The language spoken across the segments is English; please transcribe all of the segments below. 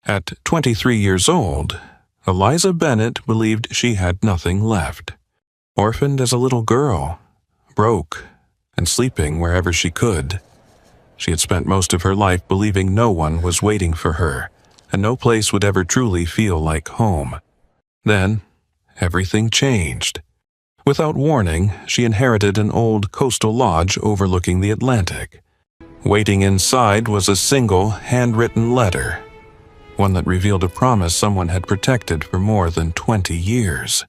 At 23 years old, Eliza Bennett believed she had nothing left. Orphaned as a little girl, broke, and sleeping wherever she could. She had spent most of her life believing no one was waiting for her, and no place would ever truly feel like home. Then, everything changed. Without warning, she inherited an old coastal lodge overlooking the Atlantic. Waiting inside was a single handwritten letter, one that revealed a promise someone had protected for more than 20 years.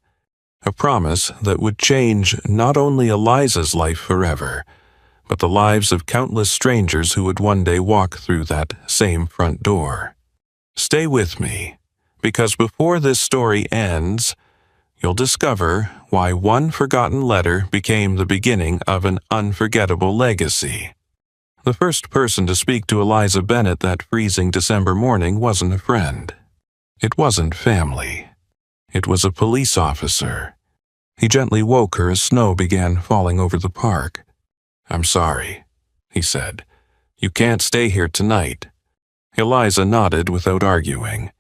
A promise that would change not only Eliza's life forever, but the lives of countless strangers who would one day walk through that same front door. Stay with me, because before this story ends, you'll discover why one forgotten letter became the beginning of an unforgettable legacy. The first person to speak to Eliza Bennett that freezing December morning wasn't a friend. It wasn't family. It was a police officer. He gently woke her as snow began falling over the park. "I'm sorry," he said. "You can't stay here tonight." Eliza nodded without arguing.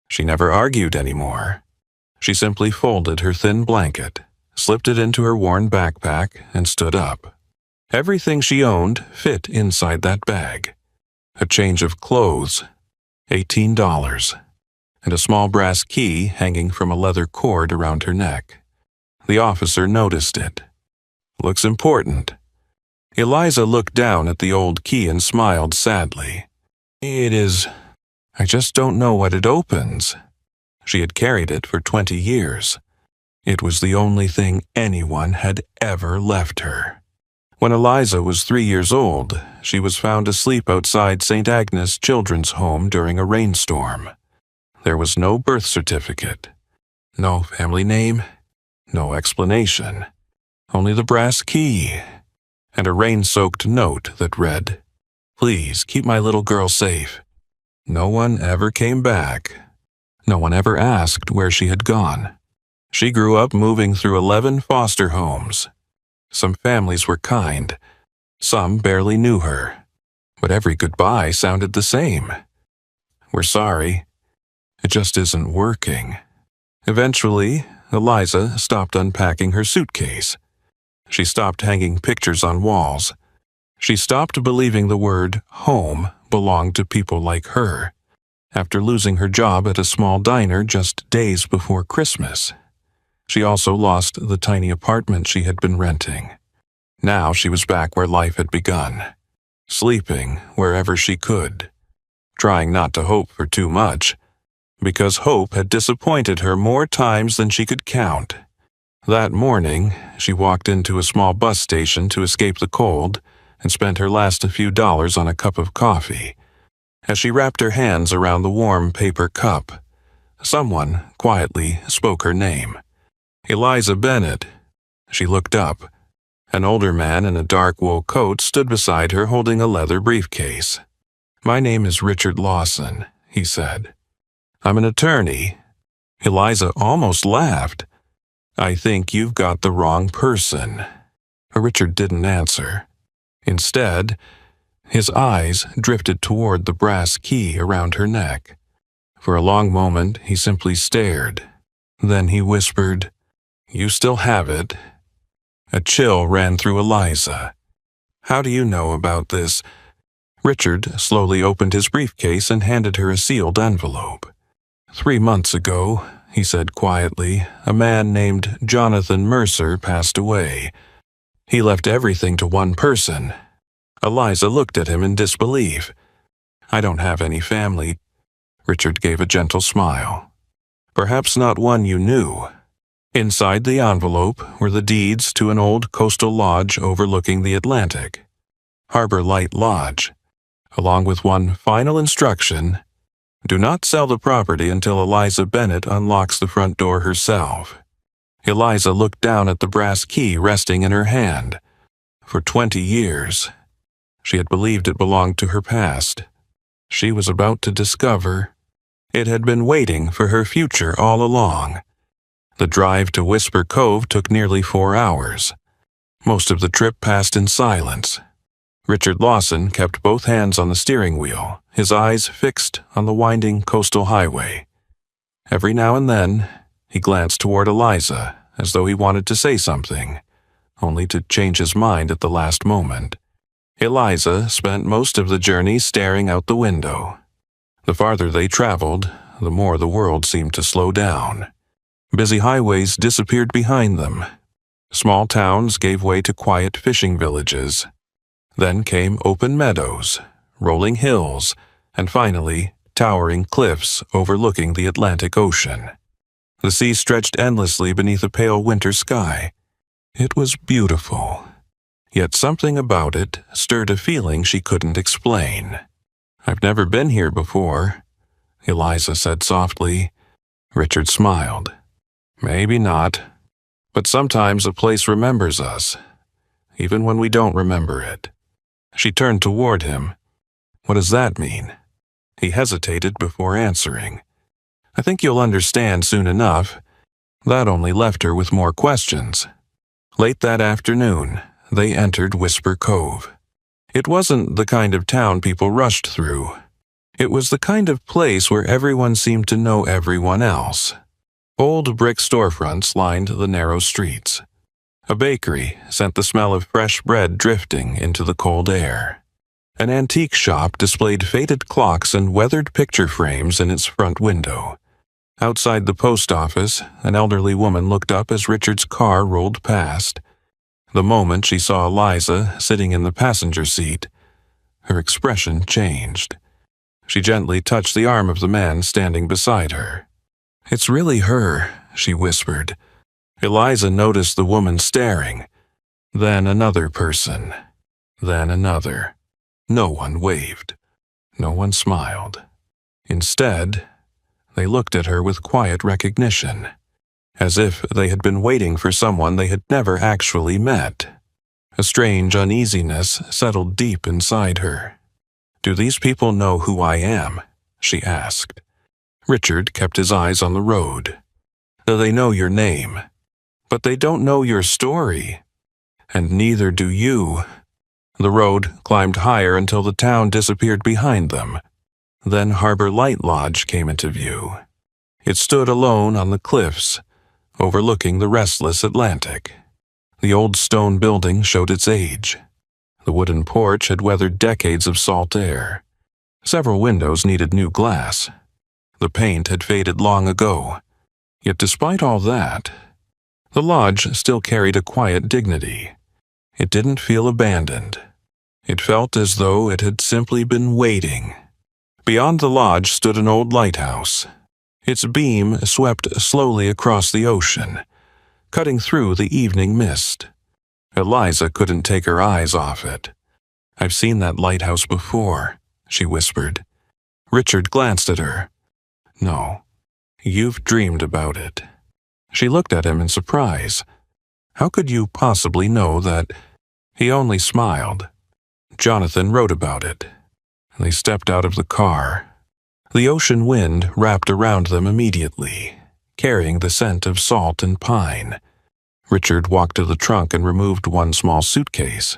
She never argued anymore. She simply folded her thin blanket, slipped it into her worn backpack, and stood up. Everything she owned fit inside that bag. A change of clothes, $18, and a small brass key hanging from a leather cord around her neck. The officer noticed it. "Looks important." Eliza looked down at the old key and smiled sadly. "It is. I just don't know what it opens." She had carried it for 20 years. It was the only thing anyone had ever left her. When Eliza was 3 years old, she was found asleep outside St. Agnes Children's Home during a rainstorm. There was no birth certificate, no family name, no explanation, only the brass key, and a rain-soaked note that read, "Please keep my little girl safe." No one ever came back. No one ever asked where she had gone. She grew up moving through 11 foster homes. Some families were kind. Some barely knew her. But every goodbye sounded the same. "We're sorry. It just isn't working." Eventually, Eliza stopped unpacking her suitcase. She stopped hanging pictures on walls. She stopped believing the word home belonged to people like her. After losing her job at a small diner just days before Christmas, she also lost the tiny apartment she had been renting. Now she was back where life had begun, sleeping wherever she could, trying not to hope for too much, because hope had disappointed her more times than she could count. That morning, she walked into a small bus station to escape the cold and spent her last few dollars on a cup of coffee. As she wrapped her hands around the warm paper cup, someone quietly spoke her name. "Eliza Bennett." She looked up. An older man in a dark wool coat stood beside her holding a leather briefcase. "My name is Richard Lawson," he said. "I'm an attorney." Eliza almost laughed. "I think you've got the wrong person." Richard didn't answer. Instead, his eyes drifted toward the brass key around her neck. For a long moment, he simply stared. Then he whispered, "You still have it." A chill ran through Eliza. "How do you know about this?" Richard slowly opened his briefcase and handed her a sealed envelope. 3 months ago, he said quietly, a man named Jonathan Mercer passed away. He left everything to one person. Eliza looked at him in disbelief. "I don't have any family." Richard gave a gentle smile. "Perhaps not one you knew." Inside the envelope were the deeds to an old coastal lodge overlooking the Atlantic, Harbor Light Lodge, along with one final instruction: do not sell the property until Eliza Bennett unlocks the front door herself. Eliza looked down at the brass key resting in her hand. For 20 years, she had believed it belonged to her past. She was about to discover it had been waiting for her future all along. The drive to Whisper Cove took nearly 4 hours. Most of the trip passed in silence. Richard Lawson kept both hands on the steering wheel, his eyes fixed on the winding coastal highway. Every now and then, he glanced toward Eliza, as though he wanted to say something, only to change his mind at the last moment. Eliza spent most of the journey staring out the window. The farther they traveled, the more the world seemed to slow down. Busy highways disappeared behind them. Small towns gave way to quiet fishing villages. Then came open meadows, rolling hills, and finally, towering cliffs overlooking the Atlantic Ocean. The sea stretched endlessly beneath a pale winter sky. It was beautiful. Yet something about it stirred a feeling she couldn't explain. "I've never been here before," Eliza said softly. Richard smiled. "Maybe not. But sometimes a place remembers us, even when we don't remember it." She turned toward him. "What does that mean?" He hesitated before answering. "I think you'll understand soon enough." That only left her with more questions. Late that afternoon, they entered Whisper Cove. It wasn't the kind of town people rushed through. It was the kind of place where everyone seemed to know everyone else. Old brick storefronts lined the narrow streets. A bakery sent the smell of fresh bread drifting into the cold air. An antique shop displayed faded clocks and weathered picture frames in its front window. Outside the post office, an elderly woman looked up as Richard's car rolled past. The moment she saw Eliza sitting in the passenger seat, her expression changed. She gently touched the arm of the man standing beside her. "It's really her," she whispered. Eliza noticed the woman staring. Then another person. Then another. No one waved. No one smiled. Instead, they looked at her with quiet recognition, as if they had been waiting for someone they had never actually met. A strange uneasiness settled deep inside her. "Do these people know who I am?" she asked. Richard kept his eyes on the road. "They know your name, but they don't know your story. And neither do you." The road climbed higher until the town disappeared behind them. Then Harbor Light Lodge came into view. It stood alone on the cliffs, overlooking the restless Atlantic. The old stone building showed its age. The wooden porch had weathered decades of salt air. Several windows needed new glass. The paint had faded long ago. Yet despite all that, the lodge still carried a quiet dignity. It didn't feel abandoned. It felt as though it had simply been waiting. Beyond the lodge stood an old lighthouse. Its beam swept slowly across the ocean, cutting through the evening mist. Eliza couldn't take her eyes off it. "I've seen that lighthouse before," she whispered. Richard glanced at her. "No, you've dreamed about it." She looked at him in surprise. "How could you possibly know that?" He only smiled. "Jonathan wrote about it." They stepped out of the car. The ocean wind wrapped around them immediately, carrying the scent of salt and pine. Richard walked to the trunk and removed one small suitcase.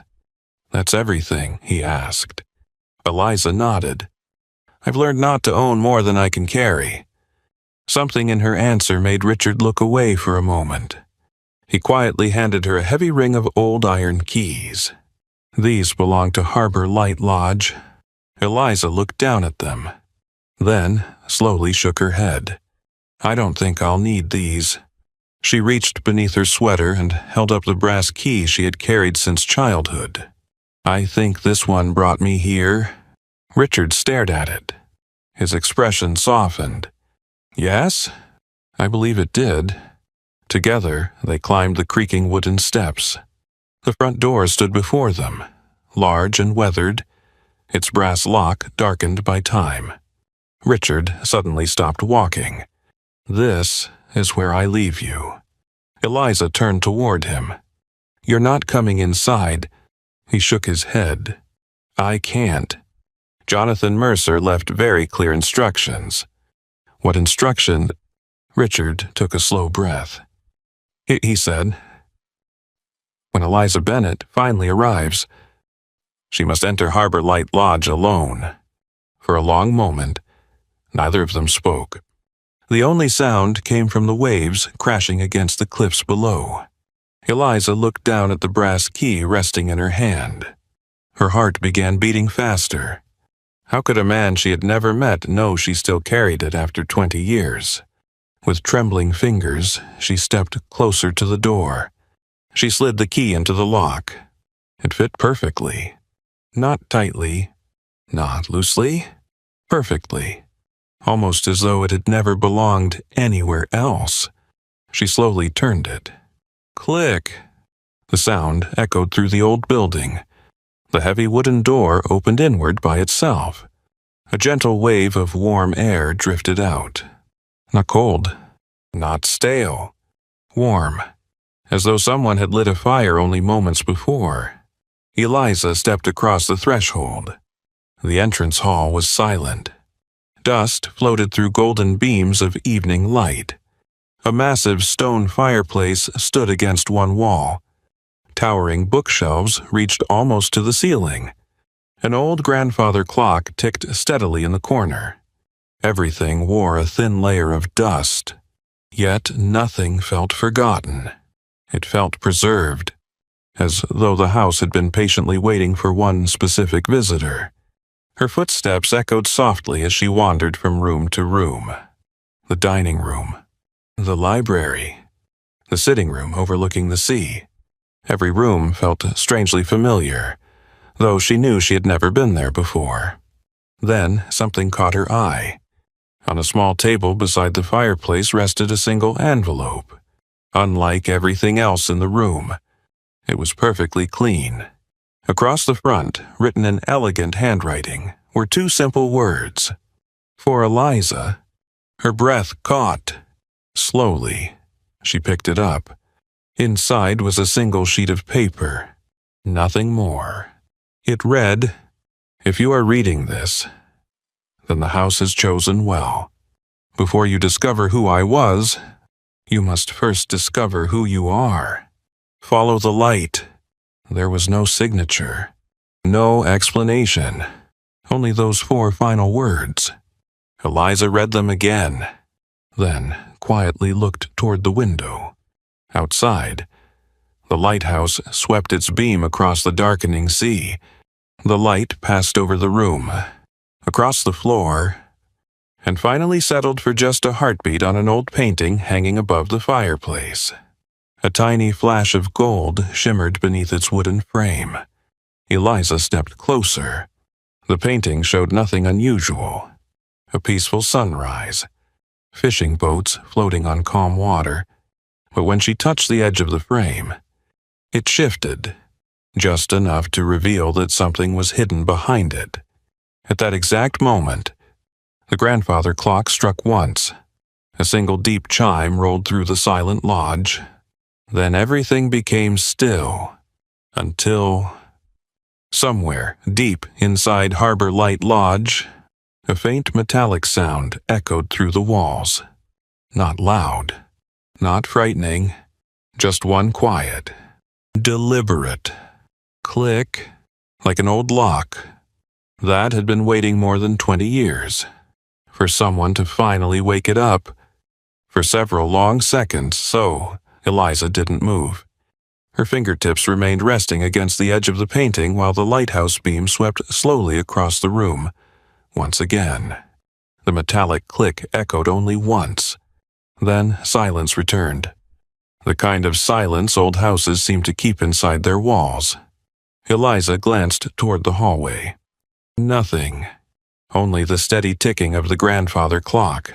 "That's everything?" he asked. Eliza nodded. "I've learned not to own more than I can carry." Something in her answer made Richard look away for a moment. He quietly handed her a heavy ring of old iron keys. "These belong to Harbor Light Lodge." Eliza looked down at them, then slowly shook her head. "I don't think I'll need these." She reached beneath her sweater and held up the brass key she had carried since childhood. "I think this one brought me here." Richard stared at it. His expression softened. "Yes, I believe it did." Together, they climbed the creaking wooden steps. The front door stood before them, large and weathered, its brass lock darkened by time. Richard suddenly stopped walking. "This is where I leave you." Eliza turned toward him. "You're not coming inside." He shook his head. "I can't." Jonathan Mercer left very clear instructions. "What instruction?" Richard took a slow breath. He said, "When Eliza Bennett finally arrives, She must enter Harbor Light Lodge alone. For a long moment, neither of them spoke. The only sound came from the waves crashing against the cliffs below. Eliza looked down at the brass key resting in her hand. Her heart began beating faster. How could a man she had never met know she still carried it after 20 years? With trembling fingers, she stepped closer to the door. She slid the key into the lock. It fit perfectly. Not tightly, not loosely, perfectly. Almost as though it had never belonged anywhere else. She slowly turned it. Click! The sound echoed through the old building. The heavy wooden door opened inward by itself. A gentle wave of warm air drifted out. Not cold, not stale. Warm, as though someone had lit a fire only moments before. Eliza stepped across the threshold. The entrance hall was silent. Dust floated through golden beams of evening light. A massive stone fireplace stood against one wall. Towering bookshelves reached almost to the ceiling. An old grandfather clock ticked steadily in the corner. Everything wore a thin layer of dust, yet nothing felt forgotten. It felt preserved, as though the house had been patiently waiting for one specific visitor. Her footsteps echoed softly as she wandered from room to room. The dining room, the library, the sitting room overlooking the sea. Every room felt strangely familiar, though she knew she had never been there before. Then something caught her eye. On a small table beside the fireplace rested a single envelope. Unlike everything else in the room, it was perfectly clean. Across the front, written in elegant handwriting, were two simple words. For Eliza. Her breath caught. Slowly, she picked it up. Inside was a single sheet of paper. Nothing more. It read, "If you are reading this, then the house has chosen well. Before you discover who I was, you must first discover who you are. Follow the light." There was no signature, no explanation, only those 4 final words. Eliza read them again, then quietly looked toward the window. Outside, the lighthouse swept its beam across the darkening sea. The light passed over the room, across the floor, and finally settled for just a heartbeat on an old painting hanging above the fireplace. A tiny flash of gold shimmered beneath its wooden frame. Eliza stepped closer. The painting showed nothing unusual. A peaceful sunrise, fishing boats floating on calm water, but when she touched the edge of the frame, it shifted, just enough to reveal that something was hidden behind it. At that exact moment, the grandfather clock struck once. A single deep chime rolled through the silent lodge. Then everything became still, until, somewhere deep inside Harbor Light Lodge, a faint metallic sound echoed through the walls. Not loud, not frightening, just one quiet, deliberate click, like an old lock that had been waiting more than 20 years for someone to finally wake it up. For several long seconds, so Eliza didn't move. Her fingertips remained resting against the edge of the painting while the lighthouse beam swept slowly across the room. Once again, the metallic click echoed only once. Then silence returned. The kind of silence old houses seem to keep inside their walls. Eliza glanced toward the hallway. Nothing. Only the steady ticking of the grandfather clock.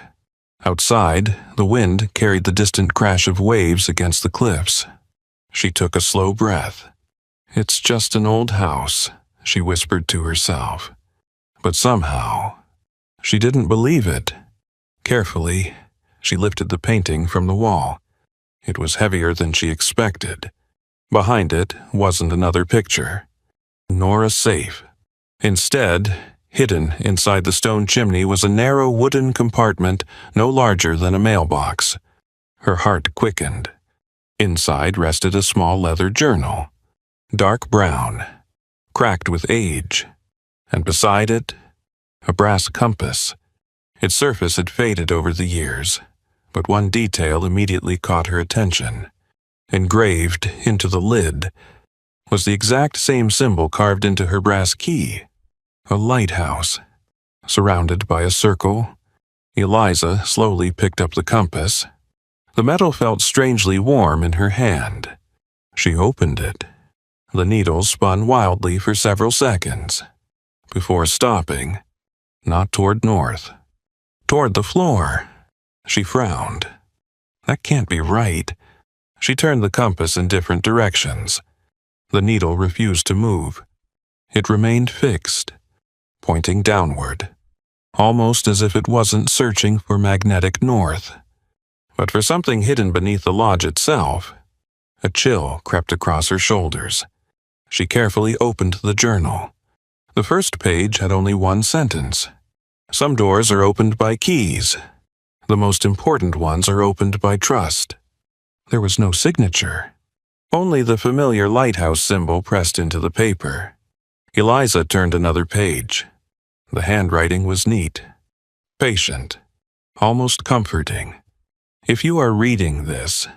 Outside, the wind carried the distant crash of waves against the cliffs. She took a slow breath. "It's just an old house," she whispered to herself. But somehow, she didn't believe it. Carefully, she lifted the painting from the wall. It was heavier than she expected. Behind it wasn't another picture, nor a safe. Instead, hidden inside the stone chimney was a narrow wooden compartment no larger than a mailbox. Her heart quickened. Inside rested a small leather journal, dark brown, cracked with age, and beside it, a brass compass. Its surface had faded over the years, but one detail immediately caught her attention. Engraved into the lid was the exact same symbol carved into her brass key, a lighthouse. Surrounded by a circle, Eliza slowly picked up the compass. The metal felt strangely warm in her hand. She opened it. The needle spun wildly for several seconds, before stopping, not toward north, toward the floor. She frowned. That can't be right. She turned the compass in different directions. The needle refused to move. It remained fixed, pointing downward, almost as if it wasn't searching for magnetic north. But for something hidden beneath the lodge itself, a chill crept across her shoulders. She carefully opened the journal. The first page had only one sentence. Some doors are opened by keys. The most important ones are opened by trust. There was no signature. Only the familiar lighthouse symbol pressed into the paper. Eliza turned another page. The handwriting was neat, patient, almost comforting. If you are reading this,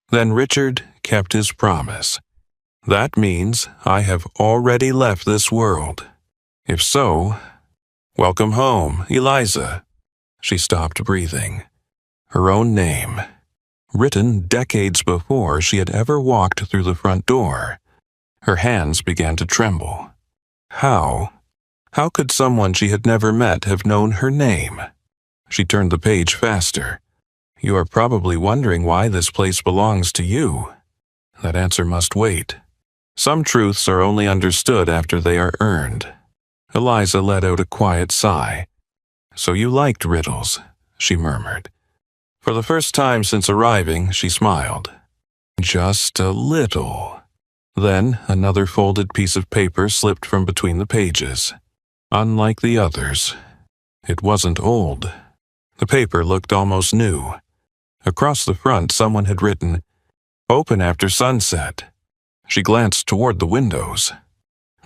then Richard kept his promise. That means I have already left this world. If so, welcome home, Eliza. She stopped breathing. Her own name, written decades before she had ever walked through the front door. Her hands began to tremble. How could someone she had never met have known her name? She turned the page faster. You are probably wondering why this place belongs to you. That answer must wait. Some truths are only understood after they are earned. Eliza let out a quiet sigh. So you liked riddles, she murmured. For the first time since arriving, she smiled. Just a little. Then another folded piece of paper slipped from between the pages. Unlike the others, it wasn't old. The paper looked almost new. Across the front, someone had written, "Open after sunset." She glanced toward the windows.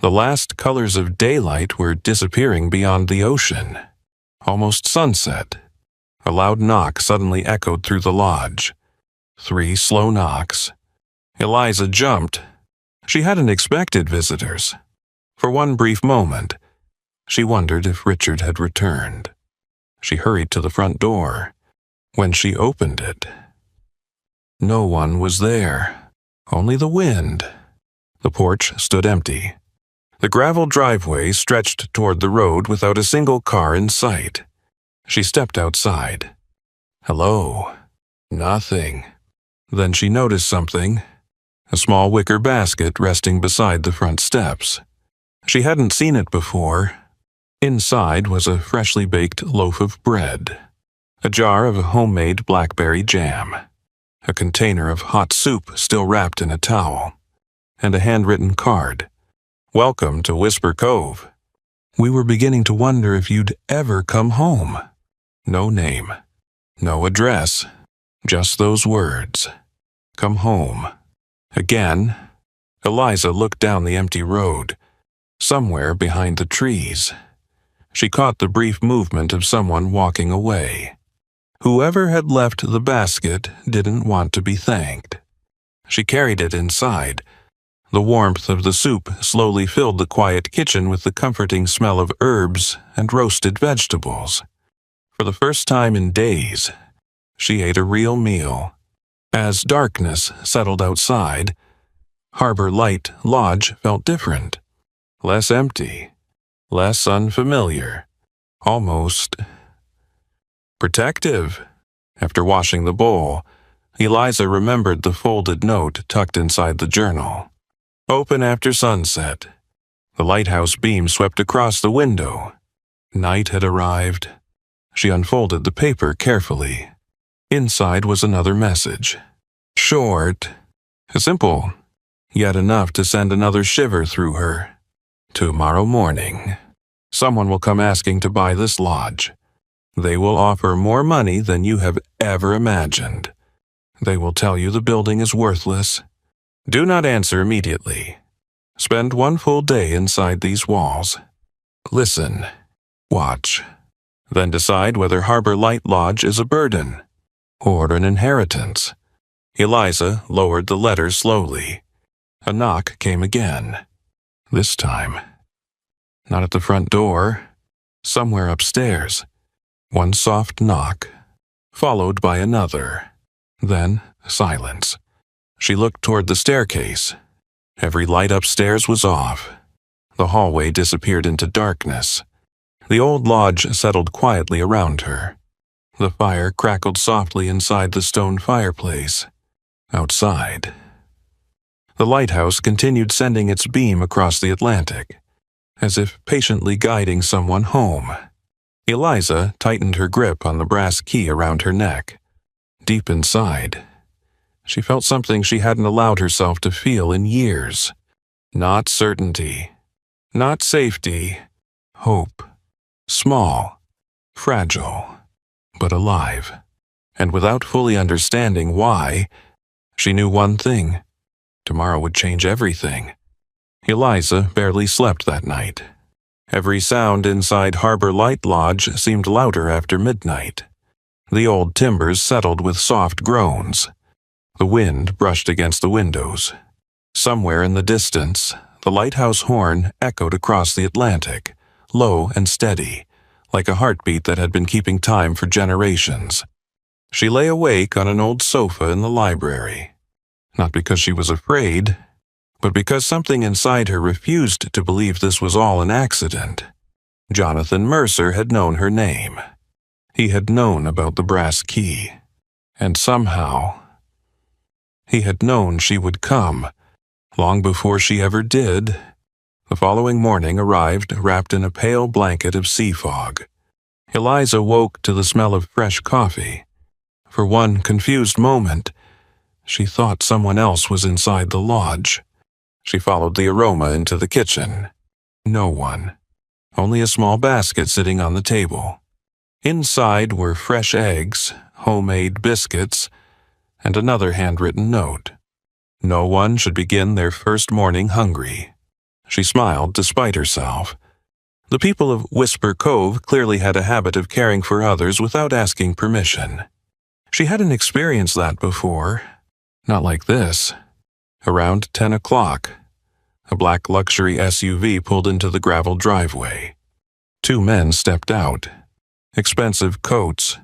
The last colors of daylight were disappearing beyond the ocean. Almost sunset. A loud knock suddenly echoed through the lodge. 3 slow knocks. Eliza jumped. She hadn't expected visitors. For one brief moment, she wondered if Richard had returned. She hurried to the front door. When she opened it, no one was there, only the wind. The porch stood empty. The gravel driveway stretched toward the road without a single car in sight. She stepped outside. Hello. Nothing. Then she noticed something. A small wicker basket resting beside the front steps. She hadn't seen it before. Inside was a freshly baked loaf of bread, a jar of homemade blackberry jam, a container of hot soup still wrapped in a towel, and a handwritten card. Welcome to Whisper Cove. We were beginning to wonder if you'd ever come home. No name, no address, just those words. Come home. Again, Eliza looked down the empty road, somewhere behind the trees. She caught the brief movement of someone walking away. Whoever had left the basket didn't want to be thanked. She carried it inside. The warmth of the soup slowly filled the quiet kitchen with the comforting smell of herbs and roasted vegetables. For the first time in days, she ate a real meal. As darkness settled outside, Harbor Light Lodge felt different. Less empty, less unfamiliar, almost protective. After washing the bowl, Eliza remembered the folded note tucked inside the journal. Open after sunset. The lighthouse beam swept across the window. Night had arrived. She unfolded the paper carefully. Inside was another message. Short, simple, yet enough to send another shiver through her. Tomorrow morning, someone will come asking to buy this lodge. They will offer more money than you have ever imagined. They will tell you the building is worthless. Do not answer immediately. Spend one full day inside these walls. Listen. Watch. Then decide whether Harbor Light Lodge is a burden or an inheritance. Eliza lowered the letter slowly. A knock came again. This time, not at the front door, somewhere upstairs. One soft knock, followed by another. Then silence. She looked toward the staircase. Every light upstairs was off. The hallway disappeared into darkness. The old lodge settled quietly around her. The fire crackled softly inside the stone fireplace. Outside, the lighthouse continued sending its beam across the Atlantic, as if patiently guiding someone home. Eliza tightened her grip on the brass key around her neck. Deep inside, she felt something she hadn't allowed herself to feel in years. Not certainty, not safety, hope. Small, fragile, but alive. And without fully understanding why, she knew one thing. Tomorrow would change everything. Eliza barely slept that night. Every sound inside Harbor Light Lodge seemed louder after midnight. The old timbers settled with soft groans. The wind brushed against the windows. Somewhere in the distance, the lighthouse horn echoed across the Atlantic, low and steady, like a heartbeat that had been keeping time for generations. She lay awake on an old sofa in the library, not because she was afraid, but because something inside her refused to believe this was all an accident. Jonathan Mercer had known her name. He had known about the brass key. And somehow, he had known she would come, long before she ever did. The following morning arrived wrapped in a pale blanket of sea fog. Eliza woke to the smell of fresh coffee. For one confused moment, she thought someone else was inside the lodge. She followed the aroma into the kitchen. No one. Only a small basket sitting on the table. Inside were fresh eggs, homemade biscuits, and another handwritten note. No one should begin their first morning hungry. She smiled despite herself. The people of Whisper Cove clearly had a habit of caring for others without asking permission. She hadn't experienced that before. Not like this. Around 10 o'clock, a black luxury SUV pulled into the gravel driveway. Two men stepped out. Expensive coats,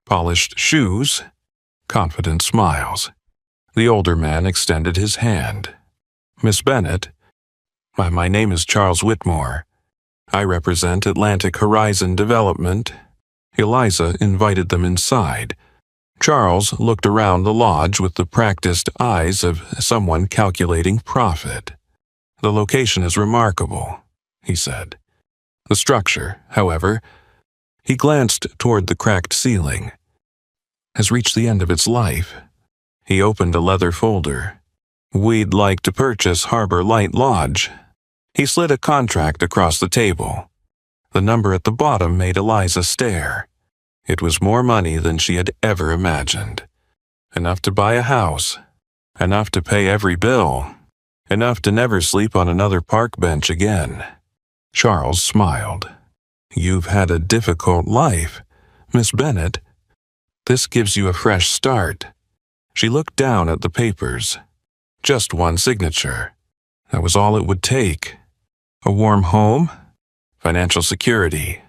polished shoes, confident smiles. The older man extended his hand. Miss Bennett, my name is Charles Whitmore. I represent Atlantic Horizon Development. Eliza invited them inside. Charles looked around the lodge with the practiced eyes of someone calculating profit. The location is remarkable, he said. The structure, however, he glanced toward the cracked ceiling, has reached the end of its life. He opened a leather folder. We'd like to purchase Harbor Light Lodge. He slid a contract across the table. The number at the bottom made Eliza stare. It was more money than she had ever imagined. Enough to buy a house. Enough to pay every bill. Enough to never sleep on another park bench again. Charles smiled. You've had a difficult life, Miss Bennett. This gives you a fresh start. She looked down at the papers. Just one signature. That was all it would take. A warm home, financial security,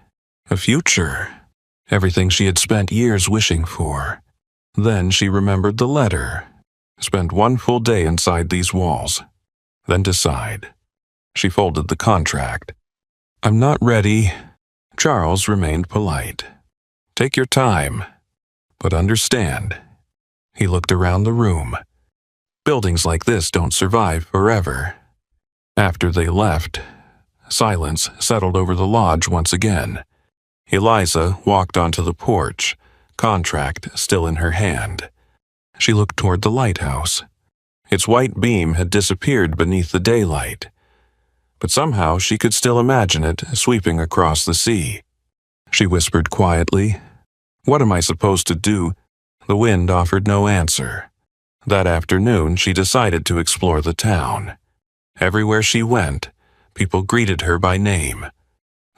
a future, everything she had spent years wishing for. Then she remembered the letter. Spend one full day inside these walls. Then decide. She folded the contract. I'm not ready. Charles remained polite. Take your time, but understand. He looked around the room. Buildings like this don't survive forever. After they left, silence settled over the lodge once again. Eliza walked onto the porch, contract still in her hand. She looked toward the lighthouse. Its white beam had disappeared beneath the daylight, but somehow she could still imagine it sweeping across the sea. She whispered quietly, "What am I supposed to do?" The wind offered no answer. That afternoon she decided to explore the town. Everywhere she went, people greeted her by name.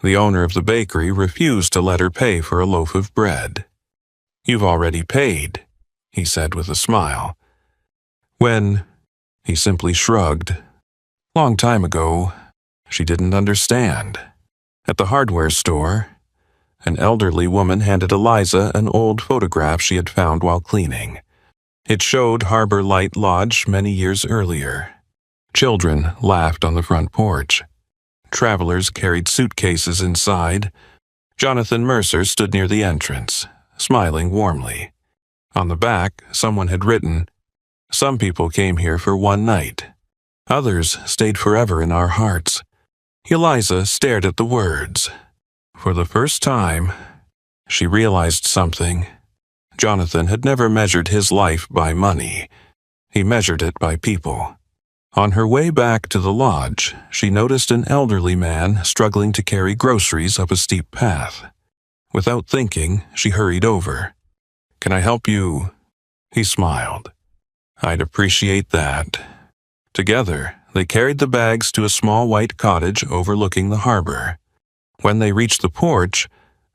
The owner of the bakery refused to let her pay for a loaf of bread. "You've already paid," he said with a smile. When he simply shrugged. Long time ago, she didn't understand. At the hardware store, an elderly woman handed Eliza an old photograph she had found while cleaning. It showed Harbor Light Lodge many years earlier. Children laughed on the front porch. Travelers carried suitcases inside. Jonathan Mercer stood near the entrance, smiling warmly. On the back, someone had written, "Some people came here for one night. Others stayed forever in our hearts." Eliza stared at the words. For the first time, she realized something. Jonathan had never measured his life by money. He measured it by people. On her way back to the lodge, she noticed an elderly man struggling to carry groceries up a steep path. Without thinking, she hurried over. "Can I help you?" He smiled. "I'd appreciate that." Together, they carried the bags to a small white cottage overlooking the harbor. When they reached the porch,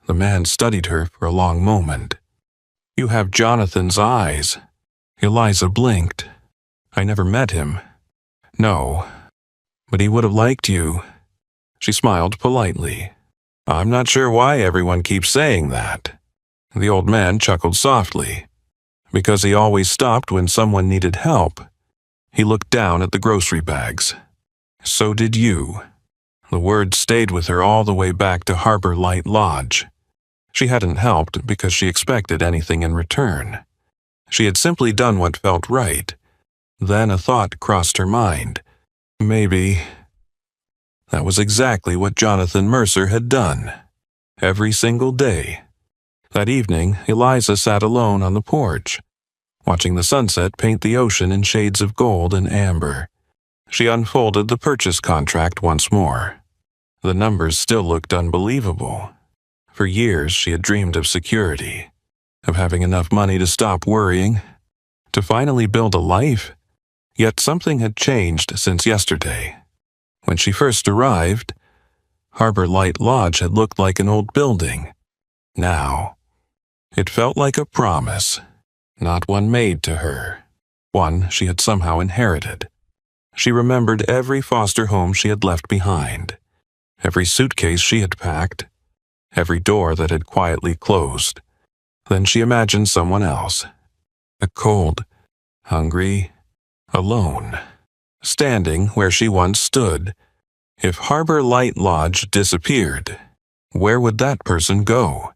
the man studied her for a long moment. "You have Jonathan's eyes." Eliza blinked. "I never met him." "No, but he would have liked you." She smiled politely. "I'm not sure why everyone keeps saying that." The old man chuckled softly. "Because he always stopped when someone needed help." He looked down at the grocery bags. "So did you." The words stayed with her all the way back to Harbor Light Lodge. She hadn't helped because she expected anything in return. She had simply done what felt right. Then a thought crossed her mind. Maybe that was exactly what Jonathan Mercer had done. Every single day. That evening, Eliza sat alone on the porch, watching the sunset paint the ocean in shades of gold and amber. She unfolded the purchase contract once more. The numbers still looked unbelievable. For years, she had dreamed of security, of having enough money to stop worrying, to finally build a life. Yet something had changed since yesterday. When she first arrived, Harbor Light Lodge had looked like an old building. Now, it felt like a promise, not one made to her, one she had somehow inherited. She remembered every foster home she had left behind, every suitcase she had packed, every door that had quietly closed. Then she imagined someone else, a cold, hungry, alone, standing where she once stood. If Harbor Light Lodge disappeared, where would that person go?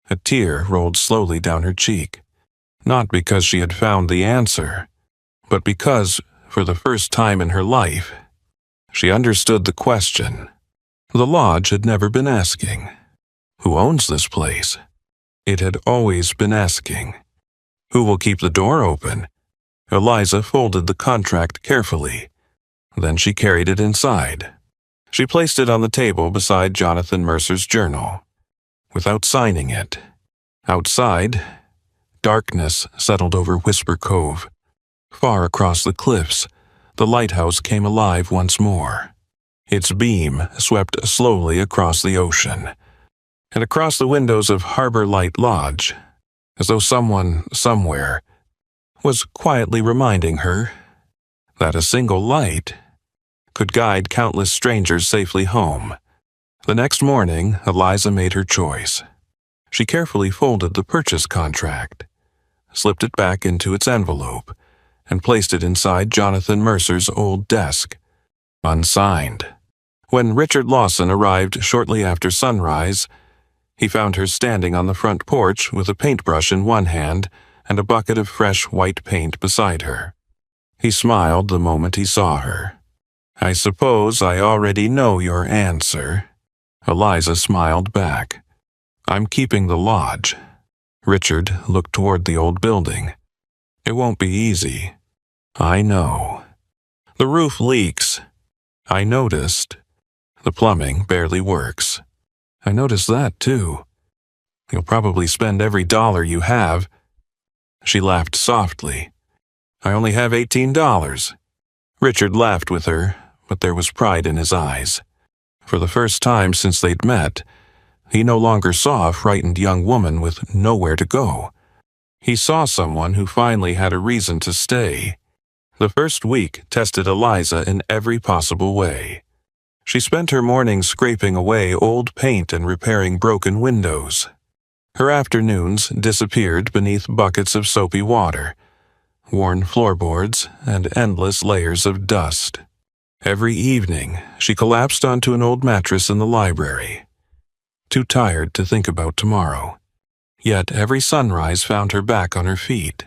A tear rolled slowly down her cheek, not because she had found the answer, but because, for the first time in her life, she understood the question the lodge had never been asking. Who owns this place? It had always been asking. Who will keep the door open? Eliza folded the contract carefully. Then she carried it inside. She placed it on the table beside Jonathan Mercer's journal, without signing it. Outside, darkness settled over Whisper Cove. Far across the cliffs, the lighthouse came alive once more. Its beam swept slowly across the ocean, and across the windows of Harbor Light Lodge, as though someone, somewhere, was quietly reminding her that a single light could guide countless strangers safely home. The next morning, Eliza made her choice. She carefully folded the purchase contract, slipped it back into its envelope, and placed it inside Jonathan Mercer's old desk, unsigned. When Richard Lawson arrived shortly after sunrise, he found her standing on the front porch with a paintbrush in one hand and a bucket of fresh white paint beside her. He smiled the moment he saw her. "I suppose I already know your answer." Eliza smiled back. "I'm keeping the lodge." Richard looked toward the old building. "It won't be easy." "I know. The roof leaks." "I noticed. The plumbing barely works." "I noticed that, too. You'll probably spend every dollar you have." She laughed softly. "I only have $18. Richard laughed with her, but there was pride in his eyes. For the first time since they'd met, he no longer saw a frightened young woman with nowhere to go. He saw someone who finally had a reason to stay. The first week tested Eliza in every possible way. She spent her mornings scraping away old paint and repairing broken windows. Her afternoons disappeared beneath buckets of soapy water, worn floorboards, and endless layers of dust. Every evening, she collapsed onto an old mattress in the library, too tired to think about tomorrow. Yet every sunrise found her back on her feet.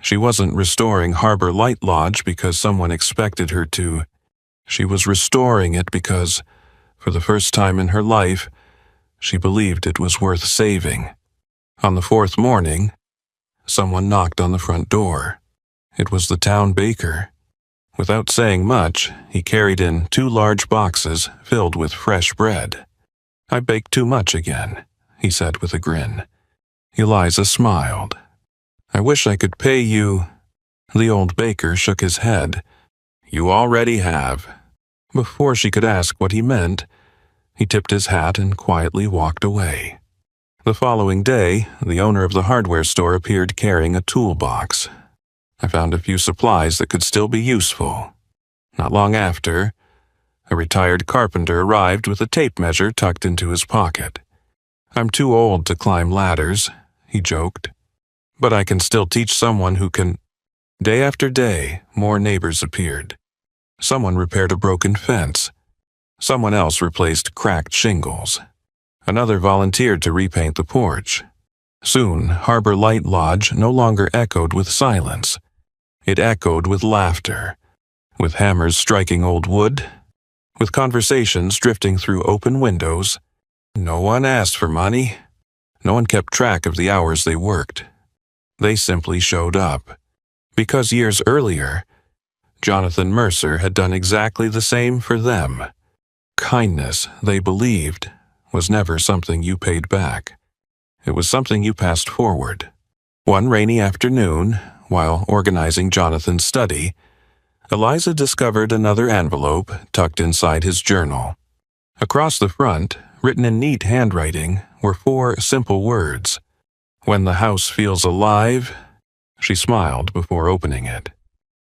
She wasn't restoring Harbor Light Lodge because someone expected her to. She was restoring it because, for the first time in her life, she believed it was worth saving. On the fourth morning, someone knocked on the front door. It was the town baker. Without saying much, he carried in 2 large boxes filled with fresh bread. "I baked too much again," he said with a grin. Eliza smiled. "I wish I could pay you." The old baker shook his head. "You already have." Before she could ask what he meant, he tipped his hat and quietly walked away. The following day, the owner of the hardware store appeared carrying a toolbox. I found a few supplies that could still be useful. Not long after, a retired carpenter arrived with a tape measure tucked into his pocket. "I'm too old to climb ladders," he joked, "but I can still teach someone who can." Day after day, more neighbors appeared. Someone repaired a broken fence. Someone else replaced cracked shingles. Another volunteered to repaint the porch. Soon, Harbor Light Lodge no longer echoed with silence. It echoed with laughter, with hammers striking old wood, with conversations drifting through open windows. No one asked for money. No one kept track of the hours they worked. They simply showed up. Because years earlier, Jonathan Mercer had done exactly the same for them. Kindness, they believed, was never something you paid back. It was something you passed forward. One rainy afternoon, while organizing Jonathan's study, Eliza discovered another envelope tucked inside his journal. Across the front, written in neat handwriting, were 4 simple words. "When the house feels alive." She smiled before opening it.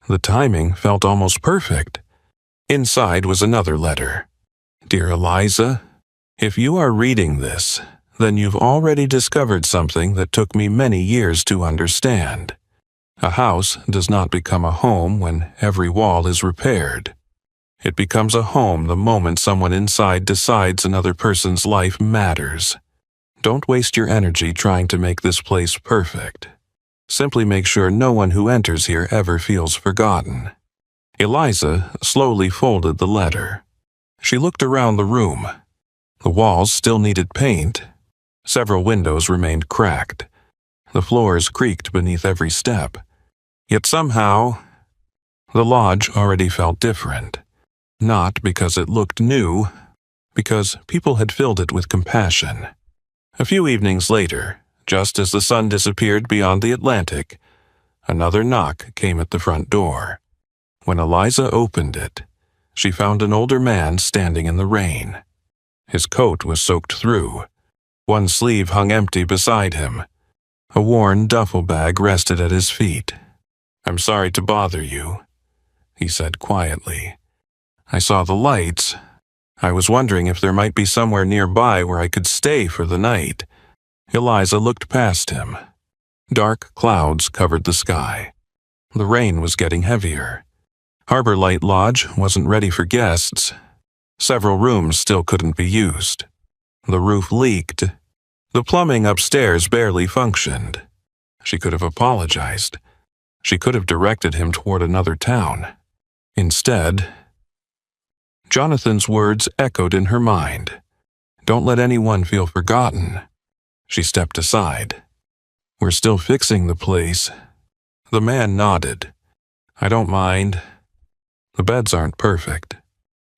The timing felt almost perfect. Inside was another letter. "Dear Eliza, if you are reading this, then you've already discovered something that took me many years to understand. A house does not become a home when every wall is repaired. It becomes a home the moment someone inside decides another person's life matters. Don't waste your energy trying to make this place perfect. Simply make sure no one who enters here ever feels forgotten." Eliza slowly folded the letter. She looked around the room. The walls still needed paint. Several windows remained cracked. The floors creaked beneath every step. Yet somehow, the lodge already felt different. Not because it looked new, because people had filled it with compassion. A few evenings later, just as the sun disappeared beyond the Atlantic, another knock came at the front door. When Eliza opened it, she found an older man standing in the rain. His coat was soaked through. One sleeve hung empty beside him. A worn duffel bag rested at his feet. "I'm sorry to bother you," he said quietly. "I saw the lights. I was wondering if there might be somewhere nearby where I could stay for the night." Eliza looked past him. Dark clouds covered the sky. The rain was getting heavier. Harbor Light Lodge wasn't ready for guests. Several rooms still couldn't be used. The roof leaked. The plumbing upstairs barely functioned. She could have apologized. She could have directed him toward another town. Instead, Jonathan's words echoed in her mind. "Don't let anyone feel forgotten." She stepped aside. "We're still fixing the place." The man nodded. "I don't mind. The beds aren't perfect.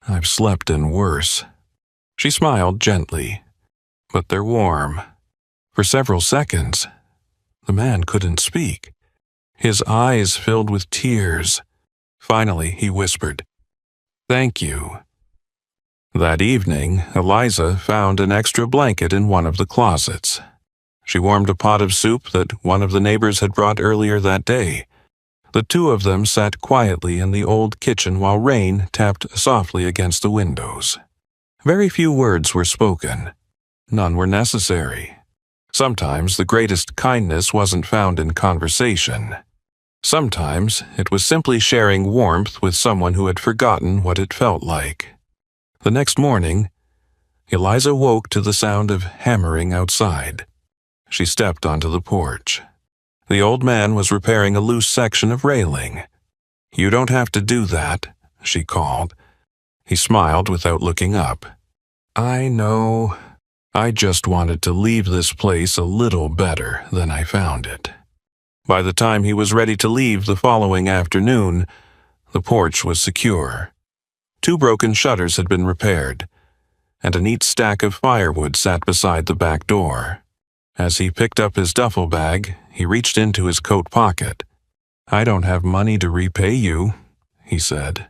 I've slept in worse." She smiled gently. "But they're warm." For several seconds, the man couldn't speak. His eyes filled with tears. Finally, he whispered, Thank you." That evening, Eliza found an extra blanket in one of the closets. She warmed a pot of soup that one of the neighbors had brought earlier that day. The two of them sat quietly in the old kitchen while rain tapped softly against the windows. Very few words were spoken. None were necessary. Sometimes the greatest kindness wasn't found in conversation. Sometimes it was simply sharing warmth with someone who had forgotten what it felt like. The next morning, Eliza woke to the sound of hammering outside. She stepped onto the porch. The old man was repairing a loose section of railing. "You don't have to do that," she called. He smiled without looking up. "I know. I just wanted to leave this place a little better than I found it." By the time he was ready to leave the following afternoon, the porch was secure. 2 broken shutters had been repaired, and a neat stack of firewood sat beside the back door. As he picked up his duffel bag, he reached into his coat pocket. "I don't have money to repay you," he said.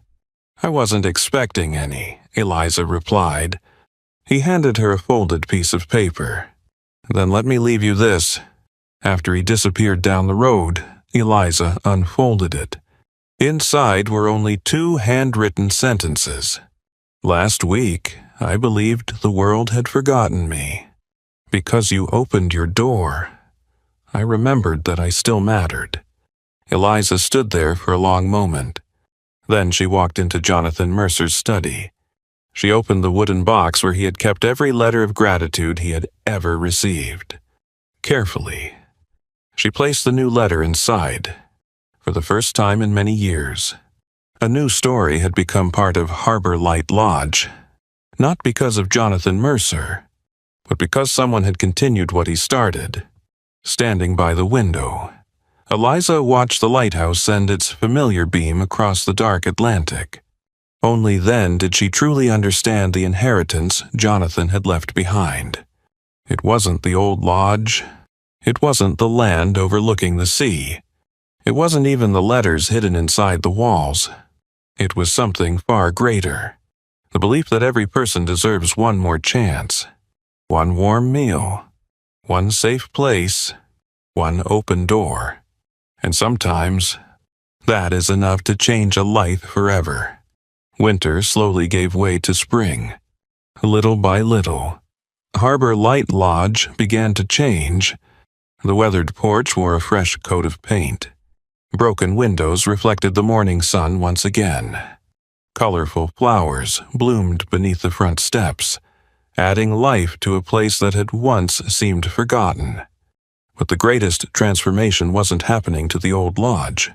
"I wasn't expecting any," Eliza replied. He handed her a folded piece of paper. "Then let me leave you this." After he disappeared down the road, Eliza unfolded it. Inside were only 2 handwritten sentences. "Last week, I believed the world had forgotten me. Because you opened your door, I remembered that I still mattered." Eliza stood there for a long moment. Then she walked into Jonathan Mercer's study. She opened the wooden box where he had kept every letter of gratitude he had ever received. Carefully, she placed the new letter inside. For the first time in many years, a new story had become part of Harbor Light Lodge, not because of Jonathan Mercer, but because someone had continued what he started. Standing by the window, Eliza watched the lighthouse send its familiar beam across the dark Atlantic. Only then did she truly understand the inheritance Jonathan had left behind. It wasn't the old lodge. It wasn't the land overlooking the sea. It wasn't even the letters hidden inside the walls. It was something far greater. The belief that every person deserves one more chance, one warm meal, one safe place, one open door. And sometimes, that is enough to change a life forever. Winter slowly gave way to spring. Little by little, Harbor Light Lodge began to change. The weathered porch wore a fresh coat of paint. Broken windows reflected the morning sun once again. Colorful flowers bloomed beneath the front steps, adding life to a place that had once seemed forgotten. But the greatest transformation wasn't happening to the old lodge.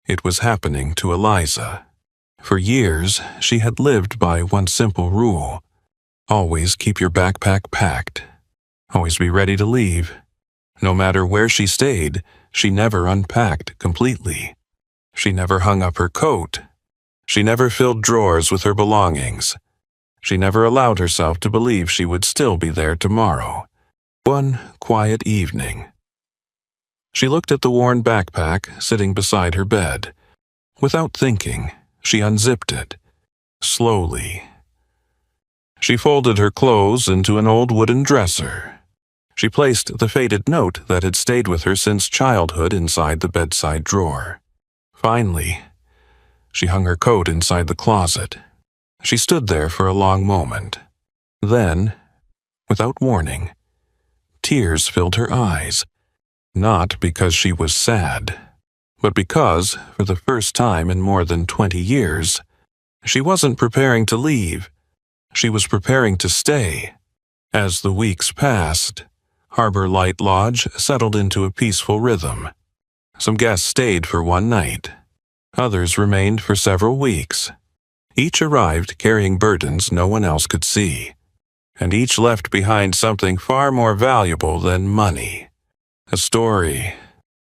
It was happening to Eliza. For years, she had lived by one simple rule: always keep your backpack packed. Always be ready to leave. No matter where she stayed, she never unpacked completely. She never hung up her coat. She never filled drawers with her belongings. She never allowed herself to believe she would still be there tomorrow. One quiet evening, she looked at the worn backpack sitting beside her bed. Without thinking, she unzipped it. Slowly, she folded her clothes into an old wooden dresser. She placed the faded note that had stayed with her since childhood inside the bedside drawer. Finally, she hung her coat inside the closet. She stood there for a long moment. Then, without warning, tears filled her eyes. Not because she was sad, but because, for the first time in more than 20 years, she wasn't preparing to leave. She was preparing to stay. As the weeks passed, Harbor Light Lodge settled into a peaceful rhythm. Some guests stayed for one night. Others remained for several weeks. Each arrived carrying burdens no one else could see, and each left behind something far more valuable than money: a story.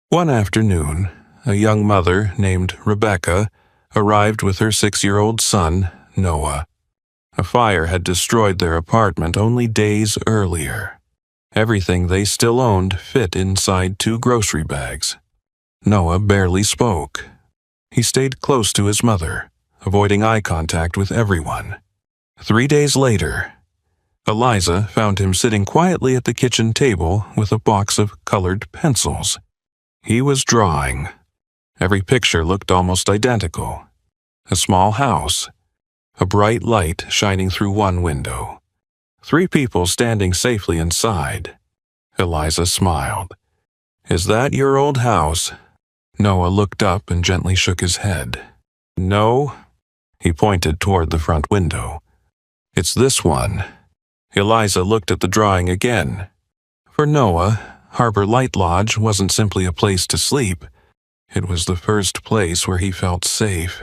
One afternoon, a young mother named Rebecca arrived with her 6-year-old son, Noah. A fire had destroyed their apartment only days earlier. Everything they still owned fit inside 2 grocery bags. Noah barely spoke. He stayed close to his mother, avoiding eye contact with everyone. 3 days later, Eliza found him sitting quietly at the kitchen table with a box of colored pencils. He was drawing. Every picture looked almost identical. A small house, a bright light shining through one window, 3 people standing safely inside. Eliza smiled. "Is that your old house?" Noah looked up and gently shook his head. "No." He pointed toward the front window. "It's this one." Eliza looked at the drawing again. For Noah, Harbor Light Lodge wasn't simply a place to sleep. It was the first place where he felt safe.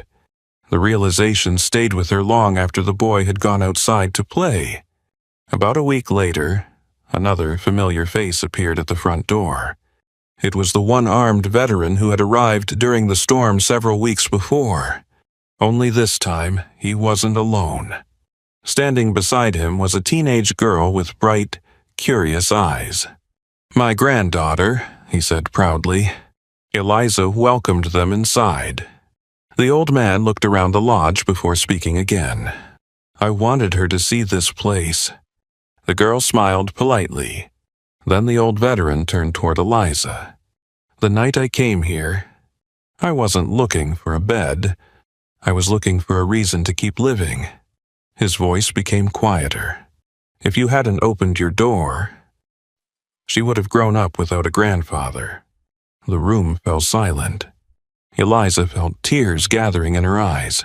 The realization stayed with her long after the boy had gone outside to play. About a week later, another familiar face appeared at the front door. It was the one-armed veteran who had arrived during the storm several weeks before. Only this time, he wasn't alone. Standing beside him was a teenage girl with bright, curious eyes. "My granddaughter," he said proudly. Eliza welcomed them inside. The old man looked around the lodge before speaking again. "I wanted her to see this place." The girl smiled politely. Then the old veteran turned toward Eliza. "The night I came here, I wasn't looking for a bed. I was looking for a reason to keep living." His voice became quieter. "If you hadn't opened your door, she would have grown up without a grandfather." The room fell silent. Eliza felt tears gathering in her eyes.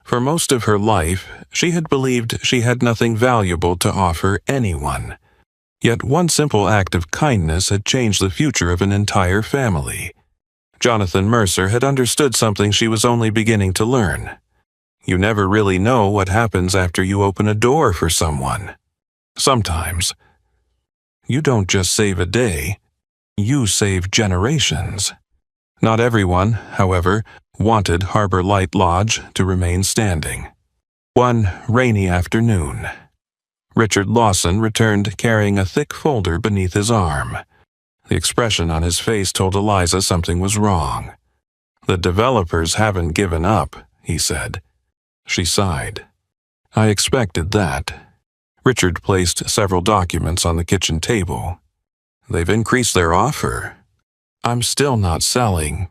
For most of her life, she had believed she had nothing valuable to offer anyone. Yet one simple act of kindness had changed the future of an entire family. Jonathan Mercer had understood something she was only beginning to learn. You never really know what happens after you open a door for someone. Sometimes, you don't just save a day, you save generations. Not everyone, however, wanted Harbor Light Lodge to remain standing. One rainy afternoon, Richard Lawson returned carrying a thick folder beneath his arm. The expression on his face told Eliza something was wrong. "The developers haven't given up," he said. She sighed. "I expected that." Richard placed several documents on the kitchen table. "They've increased their offer." "I'm still not selling.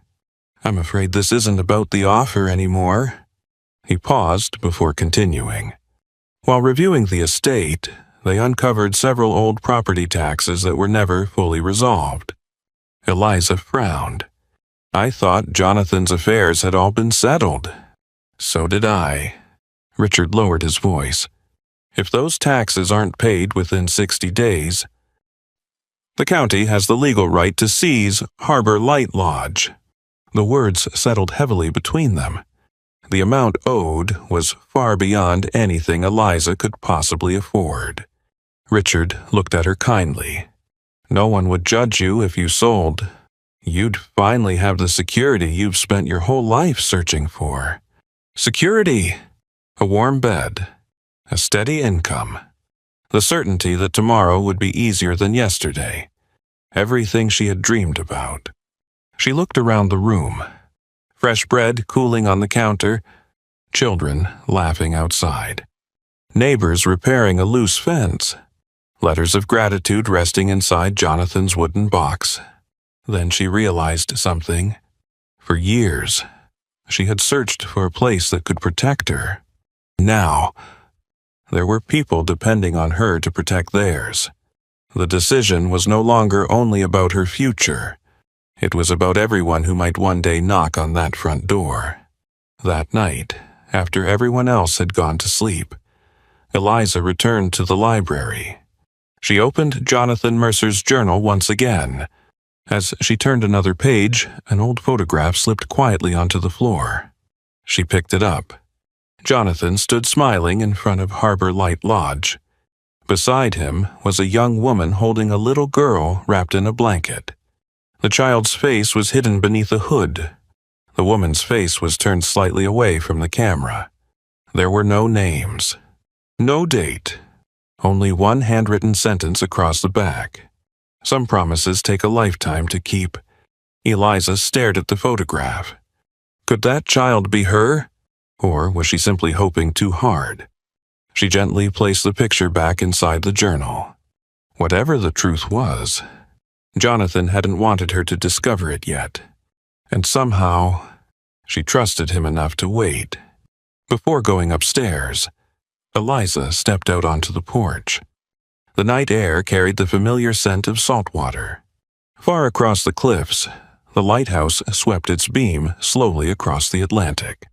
I'm afraid this isn't about the offer anymore." He paused before continuing. While reviewing the estate, they uncovered several old property taxes that were never fully resolved. Eliza frowned. "I thought Jonathan's affairs had all been settled." "So did I." Richard lowered his voice. "If those taxes aren't paid within 60 days, the county has the legal right to seize Harbor Light Lodge." The words settled heavily between them. The amount owed was far beyond anything Eliza could possibly afford. Richard looked at her kindly. "No one would judge you if you sold. You'd finally have the security you've spent your whole life searching for. Security, a warm bed, a steady income, the certainty that tomorrow would be easier than yesterday. Everything she had dreamed about." She looked around the room. Fresh bread cooling on the counter, children laughing outside, neighbors repairing a loose fence, letters of gratitude resting inside Jonathan's wooden box. Then she realized something. For years, she had searched for a place that could protect her. Now, there were people depending on her to protect theirs. The decision was no longer only about her future. It was about everyone who might one day knock on that front door. That night, after everyone else had gone to sleep, Eliza returned to the library. She opened Jonathan Mercer's journal once again. As she turned another page, an old photograph slipped quietly onto the floor. She picked it up. Jonathan stood smiling in front of Harbor Light Lodge. Beside him was a young woman holding a little girl wrapped in a blanket. The child's face was hidden beneath a hood. The woman's face was turned slightly away from the camera. There were no names, no date, only one handwritten sentence across the back. Some promises take a lifetime to keep. Eliza stared at the photograph. Could that child be her? Or was she simply hoping too hard? She gently placed the picture back inside the journal. Whatever the truth was, Jonathan hadn't wanted her to discover it yet, and somehow she trusted him enough to wait. Before going upstairs, Eliza stepped out onto the porch. The night air carried the familiar scent of salt water. Far across the cliffs, the lighthouse swept its beam slowly across the Atlantic.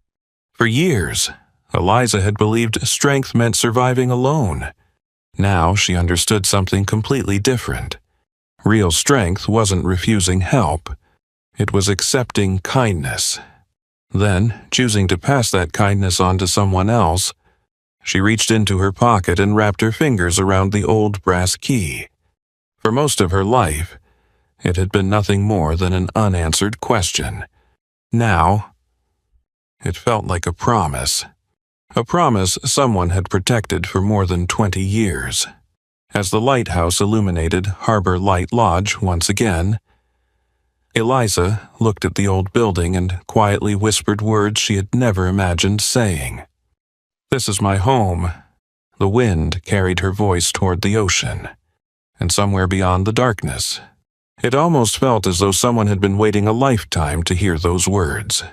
For years, Eliza had believed strength meant surviving alone. Now she understood something completely different. Real strength wasn't refusing help. It was accepting kindness. Then, choosing to pass that kindness on to someone else, she reached into her pocket and wrapped her fingers around the old brass key. For most of her life, it had been nothing more than an unanswered question. Now, it felt like a promise someone had protected for more than 20 years. As the lighthouse illuminated Harbor Light Lodge once again, Eliza looked at the old building and quietly whispered words she had never imagined saying. "This is my home." The wind carried her voice toward the ocean, and somewhere beyond the darkness, it almost felt as though someone had been waiting a lifetime to hear those words.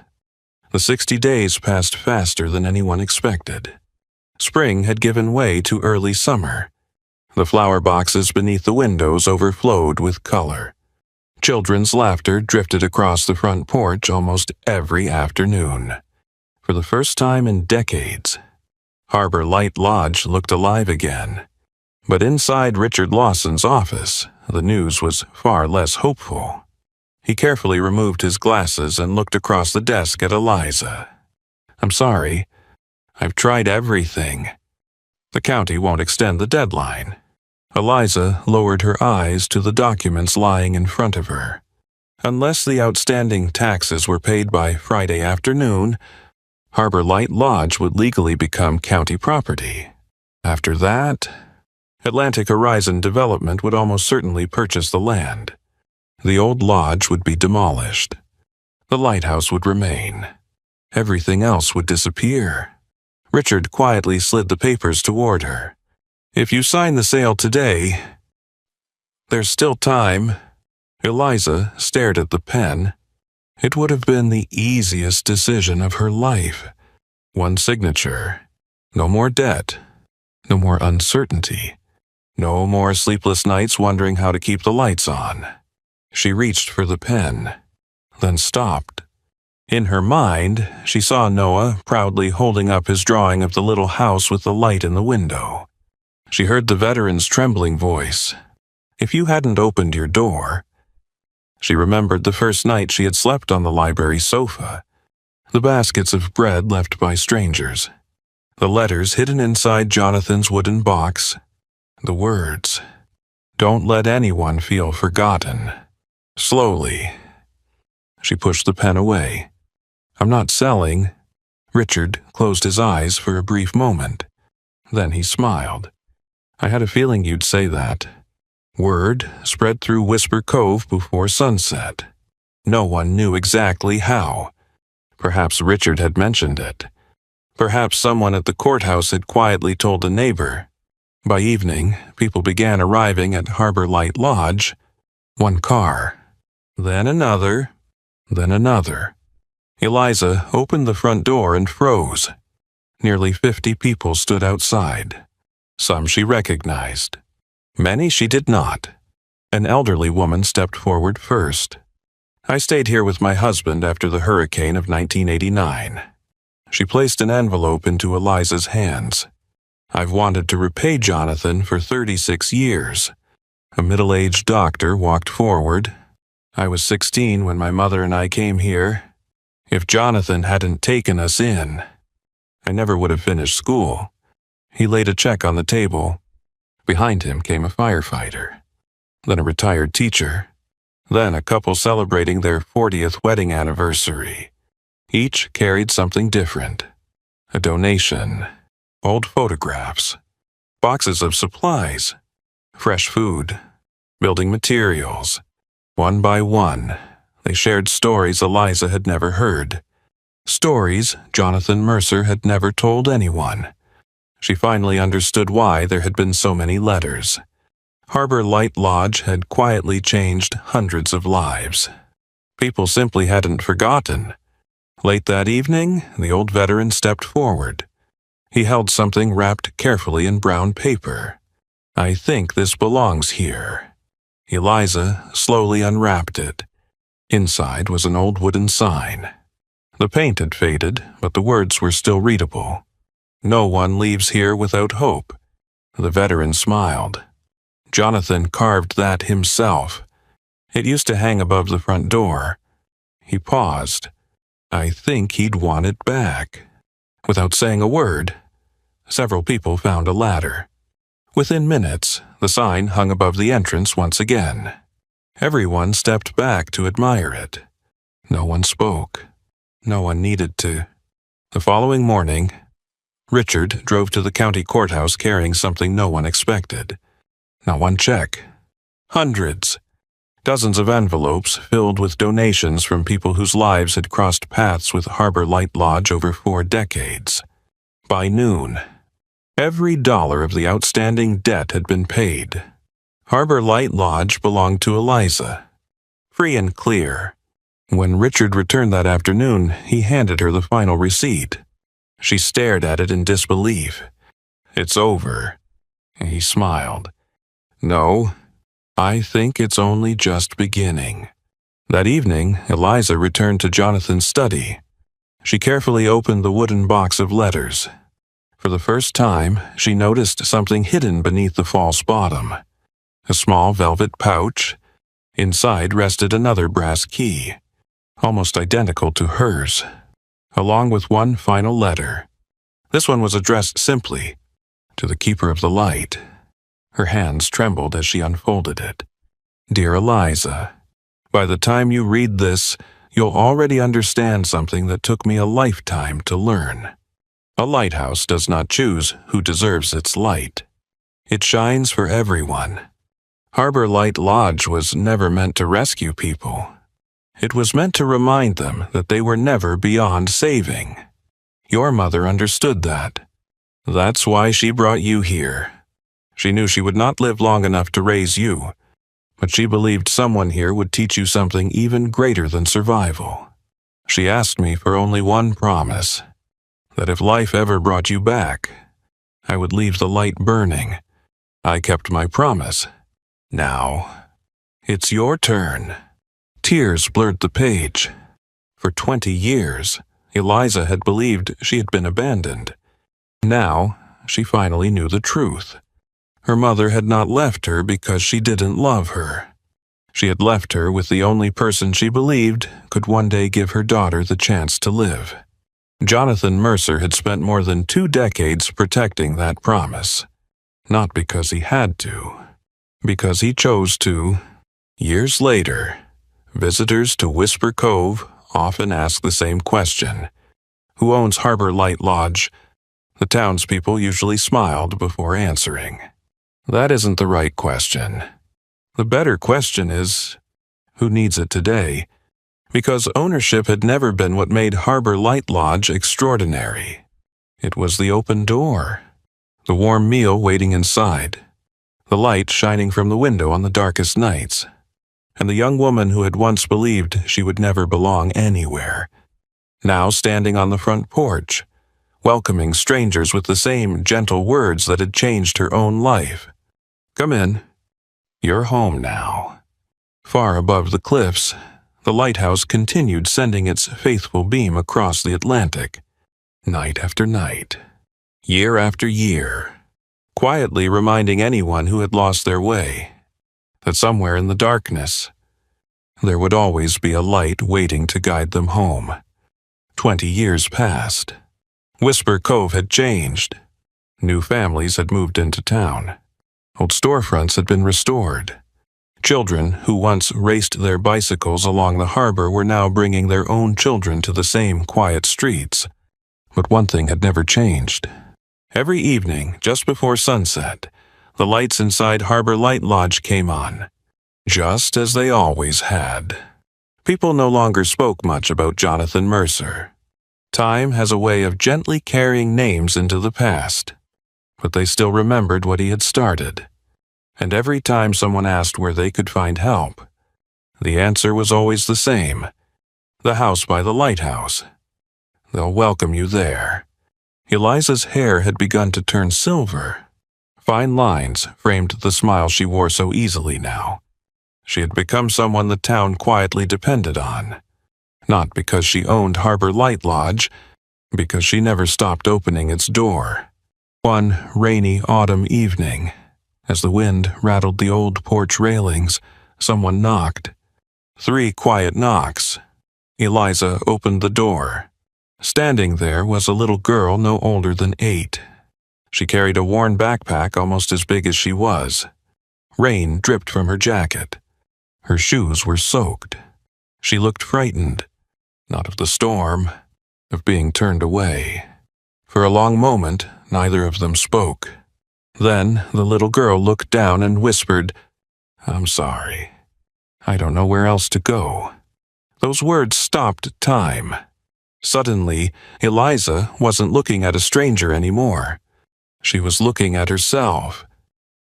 The 60 days passed faster than anyone expected. Spring had given way to early summer. The flower boxes beneath the windows overflowed with color. Children's laughter drifted across the front porch almost every afternoon. For the first time in decades, Harbor Light Lodge looked alive again. But inside Richard Lawson's office, the news was far less hopeful. He carefully removed his glasses and looked across the desk at Eliza. "I'm sorry. I've tried everything. The county won't extend the deadline." Eliza lowered her eyes to the documents lying in front of her. Unless the outstanding taxes were paid by Friday afternoon, Harbor Light Lodge would legally become county property. After that, Atlantic Horizon Development would almost certainly purchase the land. The old lodge would be demolished. The lighthouse would remain. Everything else would disappear. Richard quietly slid the papers toward her. "If you sign the sale today, there's still time." Eliza stared at the pen. It would have been the easiest decision of her life. One signature. No more debt. No more uncertainty. No more sleepless nights wondering how to keep the lights on. She reached for the pen, then stopped. In her mind, she saw Noah proudly holding up his drawing of the little house with the light in the window. She heard the veteran's trembling voice. "If you hadn't opened your door." She remembered the first night she had slept on the library sofa, the baskets of bread left by strangers, the letters hidden inside Jonathan's wooden box, the words, "Don't let anyone feel forgotten." Slowly, she pushed the pen away. "I'm not selling." Richard closed his eyes for a brief moment. Then he smiled. "I had a feeling you'd say that." Word spread through Whisper Cove before sunset. No one knew exactly how. Perhaps Richard had mentioned it. Perhaps someone at the courthouse had quietly told a neighbor. By evening, people began arriving at Harbor Light Lodge. One car, then another, then another. Eliza opened the front door and froze. Nearly 50 people stood outside. Some she recognized. Many she did not. An elderly woman stepped forward first. "I stayed here with my husband after the hurricane of 1989. She placed an envelope into Eliza's hands. "I've wanted to repay Jonathan for 36 years. A middle-aged doctor walked forward. "I was 16 when my mother and I came here. If Jonathan hadn't taken us in, I never would have finished school." He laid a check on the table. Behind him came a firefighter, then a retired teacher, then a couple celebrating their 40th wedding anniversary. Each carried something different. A donation, old photographs, boxes of supplies, fresh food, building materials. One by one, they shared stories Eliza had never heard. Stories Jonathan Mercer had never told anyone. She finally understood why there had been so many letters. Harbor Light Lodge had quietly changed hundreds of lives. People simply hadn't forgotten. Late that evening, the old veteran stepped forward. He held something wrapped carefully in brown paper. "I think this belongs here." Eliza slowly unwrapped it. Inside was an old wooden sign. The paint had faded, but the words were still readable. "No one leaves here without hope." The veteran smiled. Jonathan carved that himself. It used to hang above the front door. He paused. I think he'd want it back. Without saying a word, several people found a ladder. Within minutes, the sign hung above the entrance once again. Everyone stepped back to admire it. No one spoke. No one needed to. The following morning, Richard drove to the county courthouse carrying something no one expected. Not one check. Hundreds. Dozens of envelopes filled with donations from people whose lives had crossed paths with Harbor Light Lodge over 4 decades. By noon, every dollar of the outstanding debt had been paid. Harbor Light Lodge belonged to Eliza. Free and clear. When Richard returned that afternoon, he handed her the final receipt. She stared at it in disbelief. "It's over." He smiled. "No, I think it's only just beginning." That evening, Eliza returned to Jonathan's study. She carefully opened the wooden box of letters. For the first time, she noticed something hidden beneath the false bottom. A small velvet pouch. Inside rested another brass key, almost identical to hers, along with one final letter. This one was addressed simply, to the keeper of the light. Her hands trembled as she unfolded it. "Dear Eliza, by the time you read this, you'll already understand something that took me a lifetime to learn. A lighthouse does not choose who deserves its light. It shines for everyone. Harbor Light Lodge was never meant to rescue people. It was meant to remind them that they were never beyond saving. Your mother understood that. That's why she brought you here. She knew she would not live long enough to raise you, but she believed someone here would teach you something even greater than survival. She asked me for only one promise, that if life ever brought you back, I would leave the light burning. I kept my promise. Now, it's your turn." Tears blurred the page. For 20 years, Eliza had believed she had been abandoned. Now, she finally knew the truth. Her mother had not left her because she didn't love her. She had left her with the only person she believed could one day give her daughter the chance to live. Jonathan Mercer had spent more than 2 decades protecting that promise. Not because he had to, because he chose to. Years later, visitors to Whisper Cove often ask the same question. Who owns Harbor Light Lodge? The townspeople usually smiled before answering. That isn't the right question. The better question is, who needs it today? Because ownership had never been what made Harbor Light Lodge extraordinary. It was the open door, the warm meal waiting inside, the light shining from the window on the darkest nights, and the young woman who had once believed she would never belong anywhere, now standing on the front porch, welcoming strangers with the same gentle words that had changed her own life. "Come in. You're home now." Far above the cliffs, the lighthouse continued sending its faithful beam across the Atlantic, night after night, year after year, quietly reminding anyone who had lost their way that somewhere in the darkness, there would always be a light waiting to guide them home. 20 years passed. Whisper Cove had changed. New families had moved into town. Old storefronts had been restored. Children who once raced their bicycles along the harbor were now bringing their own children to the same quiet streets. But one thing had never changed. Every evening, just before sunset, the lights inside Harbor Light Lodge came on, just as they always had. People no longer spoke much about Jonathan Mercer. Time has a way of gently carrying names into the past, but they still remembered what he had started. And every time someone asked where they could find help, the answer was always the same: the house by the lighthouse. They'll welcome you there. Eliza's hair had begun to turn silver. Fine lines framed the smile she wore so easily now. She had become someone the town quietly depended on. Not because she owned Harbor Light Lodge, because she never stopped opening its door. One rainy autumn evening, as the wind rattled the old porch railings, someone knocked. 3 quiet knocks. Eliza opened the door. Standing there was a little girl no older than 8. She carried a worn backpack almost as big as she was. Rain dripped from her jacket. Her shoes were soaked. She looked frightened, not of the storm, of being turned away. For a long moment, neither of them spoke. Then the little girl looked down and whispered, "I'm sorry. I don't know where else to go." Those words stopped time. Suddenly, Eliza wasn't looking at a stranger anymore. She was looking at herself,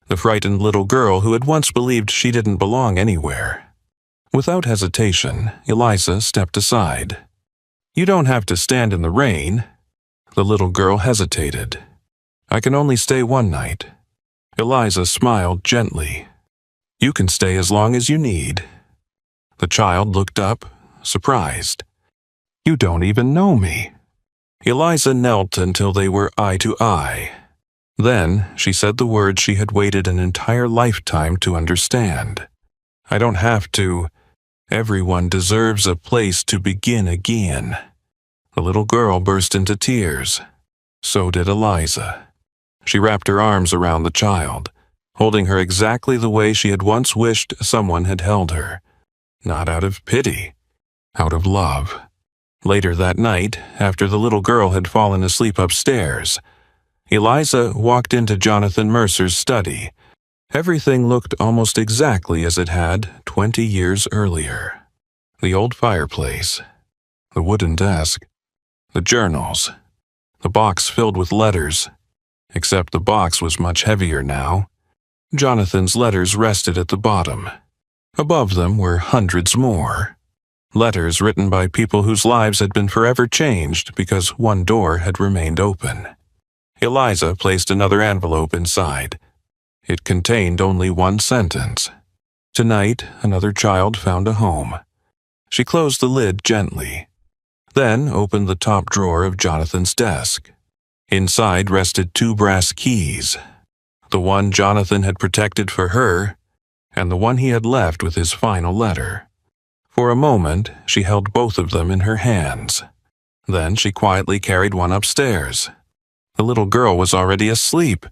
the frightened little girl who had once believed she didn't belong anywhere. Without hesitation, Eliza stepped aside. "You don't have to stand in the rain." The little girl hesitated. "I can only stay one night." Eliza smiled gently. "You can stay as long as you need." The child looked up, surprised. "You don't even know me." Eliza knelt until they were eye to eye. Then she said the words she had waited an entire lifetime to understand. "I don't have to. Everyone deserves a place to begin again." The little girl burst into tears. So did Eliza. She wrapped her arms around the child, holding her exactly the way she had once wished someone had held her. Not out of pity, out of love. Later that night, after the little girl had fallen asleep upstairs, Eliza walked into Jonathan Mercer's study. Everything looked almost exactly as it had 20 years earlier. The old fireplace, the wooden desk, the journals, the box filled with letters, except the box was much heavier now. Jonathan's letters rested at the bottom. Above them were hundreds more. Letters written by people whose lives had been forever changed because one door had remained open. Eliza placed another envelope inside. It contained only one sentence. "Tonight, another child found a home." She closed the lid gently, then opened the top drawer of Jonathan's desk. Inside rested 2 brass keys, the one Jonathan had protected for her, and the one he had left with his final letter. For a moment, she held both of them in her hands. Then she quietly carried one upstairs. The little girl was already asleep.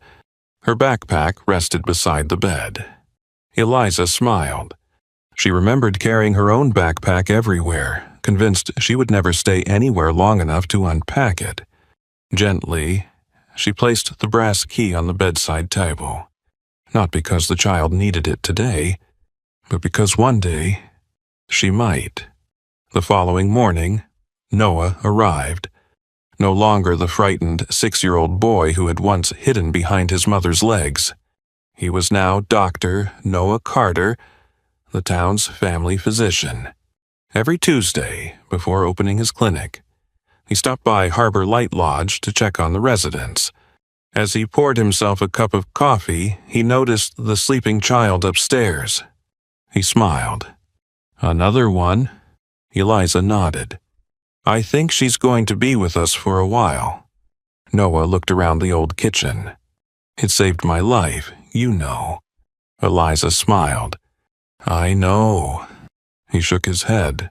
Her backpack rested beside the bed. Eliza smiled. She remembered carrying her own backpack everywhere, convinced she would never stay anywhere long enough to unpack it. Gently, she placed the brass key on the bedside table. Not because the child needed it today, but because one day she might. The following morning, Noah arrived. No longer the frightened 6-year-old boy who had once hidden behind his mother's legs. He was now Dr. Noah Carter, the town's family physician. Every Tuesday, before opening his clinic, he stopped by Harbor Light Lodge to check on the residents. As he poured himself a cup of coffee, he noticed the sleeping child upstairs. He smiled. "Another one?" Eliza nodded. "I think she's going to be with us for a while." Noah looked around the old kitchen. "It saved my life, you know." Eliza smiled. "I know." He shook his head.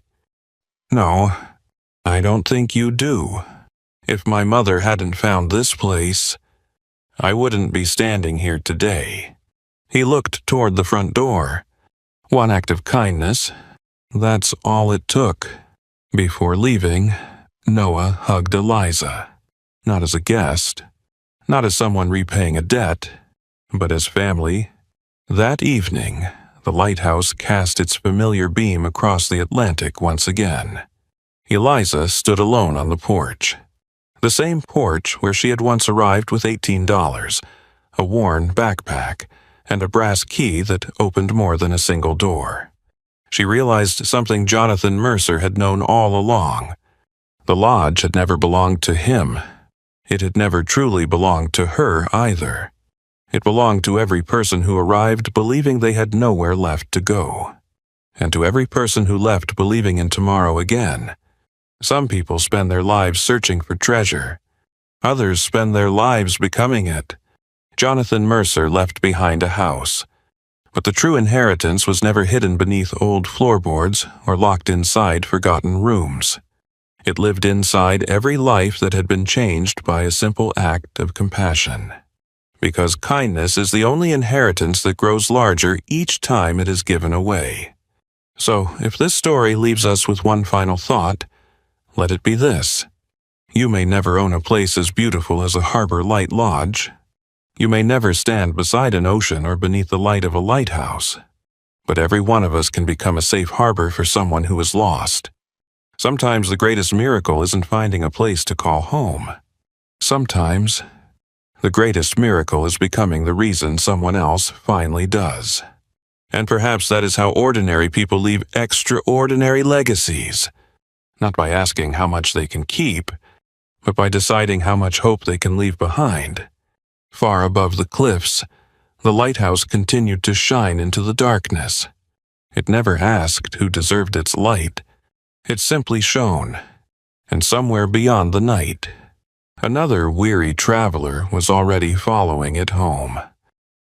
"No, I don't think you do. If my mother hadn't found this place, I wouldn't be standing here today." He looked toward the front door. One act of kindness, that's all it took. Before leaving, Noah hugged Eliza. Not as a guest, not as someone repaying a debt, but as family. That evening, the lighthouse cast its familiar beam across the Atlantic once again. Eliza stood alone on the porch. The same porch where she had once arrived with $18, a worn backpack, and a brass key that opened more than a single door. She realized something Jonathan Mercer had known all along. The lodge had never belonged to him. It had never truly belonged to her either. It belonged to every person who arrived believing they had nowhere left to go, and to every person who left believing in tomorrow again. Some people spend their lives searching for treasure. Others spend their lives becoming it. Jonathan Mercer left behind a house, but the true inheritance was never hidden beneath old floorboards or locked inside forgotten rooms. It lived inside every life that had been changed by a simple act of compassion. Because kindness is the only inheritance that grows larger each time it is given away. So, if this story leaves us with one final thought, let it be this. You may never own a place as beautiful as a Harbor Light Lodge. You may never stand beside an ocean or beneath the light of a lighthouse. But every one of us can become a safe harbor for someone who is lost. Sometimes the greatest miracle isn't finding a place to call home. Sometimes the greatest miracle is becoming the reason someone else finally does. And perhaps that is how ordinary people leave extraordinary legacies. Not by asking how much they can keep, but by deciding how much hope they can leave behind. Far above the cliffs, the lighthouse continued to shine into the darkness. It never asked who deserved its light. It simply shone. And somewhere beyond the night, another weary traveler was already following it home.